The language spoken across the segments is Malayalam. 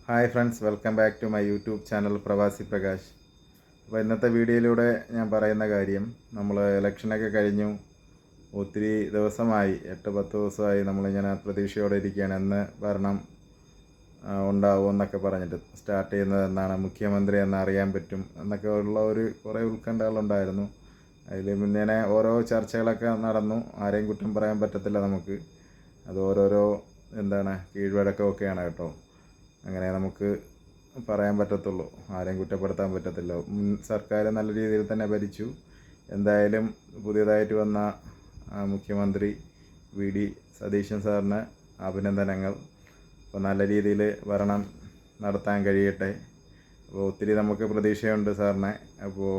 Hi friends, welcome back to my YouTube channel Pravasi Prakash. അപ്പോൾ ഇന്നത്തെ വീഡിയോയിലൂടെ ഞാൻ പറയുന്ന കാര്യം, നമ്മൾ ഇലക്ഷനൊക്കെ കഴിഞ്ഞു, ഒത്തിരി ദിവസമായി, 8-10 ദിവസമായി നമ്മളിങ്ങനെ പ്രതീക്ഷയോടെ ഇരിക്കുകയാണ് എന്ന് ഭരണം ഉണ്ടാവുമെന്നൊക്കെ പറഞ്ഞിട്ട്. സ്റ്റാർട്ട് ചെയ്യുന്നത് എന്നാണ്, മുഖ്യമന്ത്രി എന്ന് അറിയാൻ പറ്റും എന്നൊക്കെ ഉള്ള കുറേ ഉത്കണ്ഠകളുണ്ടായിരുന്നു. അതിൽ മുന്നേ ഓരോ ചർച്ചകളൊക്കെ നടന്നു. ആരെയും കുറ്റം പറയാൻ പറ്റത്തില്ല നമുക്ക്. അത് ഓരോരോ കീഴ്വഴക്കമൊക്കെയാണ് കേട്ടോ. അങ്ങനെ നമുക്ക് പറയാൻ പറ്റത്തുള്ളൂ, ആരെയും കുറ്റപ്പെടുത്താൻ പറ്റത്തില്ല. മുൻ സർക്കാർ നല്ല രീതിയിൽ തന്നെ ഭരിച്ചു. എന്തായാലും പുതിയതായിട്ട് വന്ന മുഖ്യമന്ത്രി വി.ഡി. സതീശൻ സാറിന് അഭിനന്ദനങ്ങൾ. അപ്പോൾ നല്ല രീതിയിൽ ഭരണം നടത്താൻ കഴിയട്ടെ. അപ്പോൾ ഒത്തിരി നമുക്ക് പ്രതീക്ഷയുണ്ട് സാറിനെ. അപ്പോൾ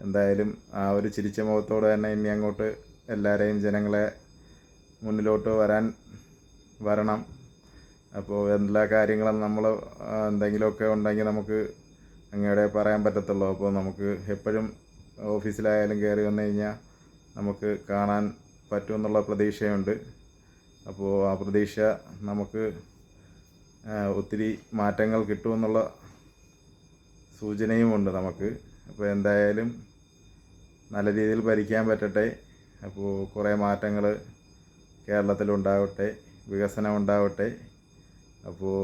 എന്തായാലും ആ ഒരു ചിരിച്ച മുഖത്തോടെ തന്നെ ഇനി അങ്ങോട്ട് എല്ലാവരെയും ജനങ്ങളെ മുന്നിലോട്ട് വരണം. അപ്പോൾ എല്ലാ കാര്യങ്ങളും നമ്മൾ എന്തെങ്കിലുമൊക്കെ ഉണ്ടെങ്കിൽ നമുക്ക് അങ്ങയുടെ പറയാൻ പറ്റത്തുള്ളൂ. അപ്പോൾ നമുക്ക് എപ്പോഴും ഓഫീസിലായാലും കയറി വന്നു കഴിഞ്ഞാൽ നമുക്ക് കാണാൻ പറ്റുമെന്നുള്ള പ്രതീക്ഷയുണ്ട്. അപ്പോൾ ആ പ്രതീക്ഷ നമുക്ക് ഒത്തിരി മാറ്റങ്ങൾ കിട്ടുമെന്നുള്ള സൂചനയുമുണ്ട് നമുക്ക്. അപ്പോൾ എന്തായാലും നല്ല രീതിയിൽ ഭരിക്കാൻ പറ്റട്ടെ. അപ്പോൾ കുറേ മാറ്റങ്ങൾ കേരളത്തിലുണ്ടാവട്ടെ, വികസനം ഉണ്ടാവട്ടെ. അപ്പോൾ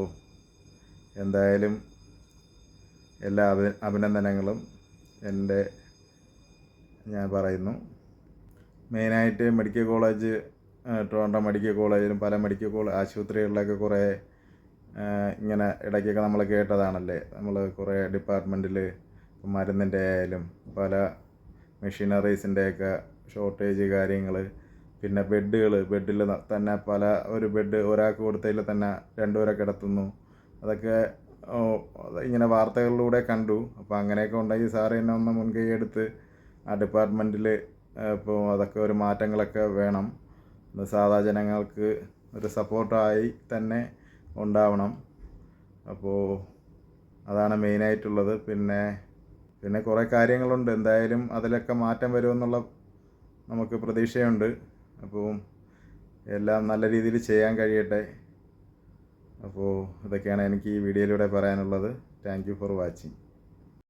എന്തായാലും എല്ലാ അഭിനന്ദനങ്ങളും ഞാൻ പറയുന്നു. മെയിനായിട്ട് മെഡിക്കൽ കോളേജ്, ട്രിവാൻഡ്രം മെഡിക്കൽ കോളേജിലും പല മെഡിക്കൽ ആശുപത്രികളിലൊക്കെ കുറേ ഇങ്ങനെ ഇടയ്ക്കൊക്കെ നമ്മൾ കേട്ടതാണല്ലേ. നമ്മൾ കുറേ ഡിപ്പാർട്ട്മെൻറ്റിൽ മരുന്നിൻ്റെ ആയാലും പല മെഷീനറീസിൻ്റെയൊക്കെ ഷോർട്ടേജ് കാര്യങ്ങൾ, പിന്നെ ബെഡിൽ തന്നെ ഒരു ബെഡ് ഒരാൾക്ക് കൊടുത്തതിൽ തന്നെ 2 പേരെ കിടത്തുന്നു. അതൊക്കെ ഇങ്ങനെ വാർത്തകളിലൂടെ കണ്ടു. അപ്പോൾ അങ്ങനെയൊക്കെ ഉണ്ടെങ്കിൽ സാറ് തന്നെ ഒന്ന് മുൻകൈ എടുത്ത് ആ ഡിപ്പാർട്ട്മെൻറ്റിൽ ഇപ്പോൾ അതൊക്കെ ഒരു മാറ്റങ്ങളൊക്കെ വേണം. സാധാ ജനങ്ങൾക്ക് ഒരു സപ്പോർട്ടായി തന്നെ ഉണ്ടാവണം. അപ്പോൾ അതാണ് മെയിനായിട്ടുള്ളത്. പിന്നെ കുറേ കാര്യങ്ങളുണ്ട്. എന്തായാലും അതിലൊക്കെ മാറ്റം വരുമെന്നുള്ള നമുക്ക് പ്രതീക്ഷയുണ്ട്. അപ്പോൾ എല്ലാം നല്ല രീതിയിൽ ചെയ്യാൻ കഴിയട്ടെ. അപ്പോൾ ഇതൊക്കെയാണ് എനിക്ക് ഈ വീഡിയോയിലൂടെ പറയാനുള്ളത്. Thank you for watching.